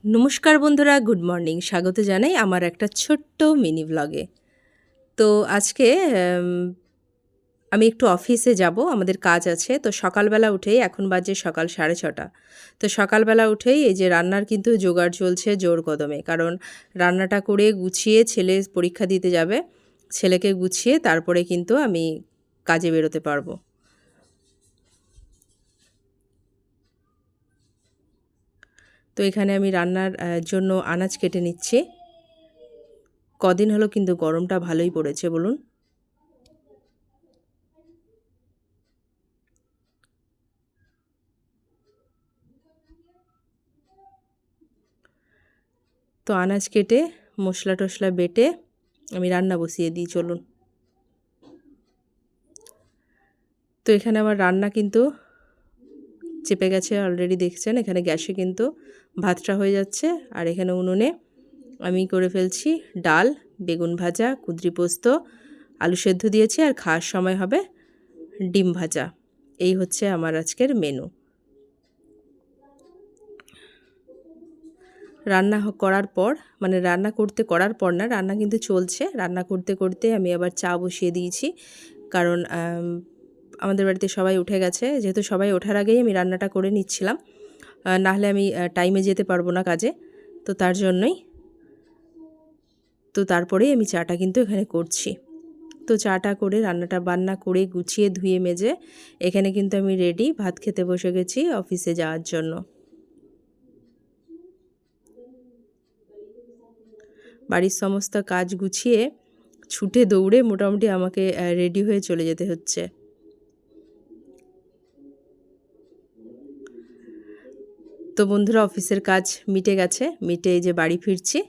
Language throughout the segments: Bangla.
নমস্কার বন্ধুরা, গুড মর্নিং। স্বাগত জানাই আমার একটা ছোট্ট মিনি ব্লগে। তো আজকে আমি একটু অফিসে যাব, আমাদের কাজ আছে। তো সকালবেলা উঠেই, এখন বাজে সকাল 6:30। তো সকালবেলা উঠেই এই যে রান্নার কিন্তু জোগাড় চলছে জোর কদমে, কারণ রান্নাটা করে গুছিয়ে ছেলে পরীক্ষা দিতে যাবে। ছেলেকে গুছিয়ে তারপরে কিন্তু আমি কাজে বেরোতে পারবো। তো এখানে আমি রান্নার জন্য আনাজ কেটে নিচ্ছি। কদিন হলো কিন্তু গরমটা ভালোই পড়েছে বলুন। তো আনাজ কেটে মশলা টশলা বেটে আমি রান্না বসিয়ে দিই, চলুন। তো এখানে আমার রান্না কিন্তু চেপে গেছে অলরেডি, দেখছেন। এখানে গ্যাসে কিন্তু ভাতটা হয়ে যাচ্ছে, আর এখানে উনুনে আমি করে ফেলছি ডাল, বেগুন ভাজা, কুঁদরি পোস্ত, আলু সেদ্ধ দিয়েছি, আর খাওয়ার সময় হবে ডিম ভাজা। এই হচ্ছে আমার আজকের মেনু। রান্না করার পর, মানে রান্না করার পর না, রান্না কিন্তু চলছে। রান্না করতে করতে আমি আবার চা বসিয়ে দিয়েছি, কারণ আমাদের বাড়িতে সবাই উঠে গেছে। যেহেতু সবাই ওঠার আগেই আমি রান্নাটা করে নিচ্ছিলাম, নাহলে আমি টাইমে যেতে পারবো না কাজে। তো তার জন্যই, তো তারপরেই আমি চাটা কিন্তু এখানে করছি। তো চাটা করে রান্নাটা বান্না করে গুছিয়ে ধুয়ে মেজে এখানে কিন্তু আমি রেডি, ভাত খেতে বসে গেছি অফিসে যাওয়ার জন্য। বাড়ির সমস্ত কাজ গুছিয়ে ছুটে দৌড়ে মোটামুটি আমাকে রেডি হয়ে চলে যেতে হচ্ছে। তো বন্ধুরা, অফিসের কাজ মিটে গেছে, মিটে এই যে বাড়ি ফিরছি।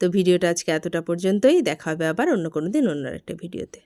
তো ভিডিওটা আজকে এতটা পর্যন্তই। দেখা হবে আবার অন্য কোনো দিন অন্য একটা ভিডিওতে।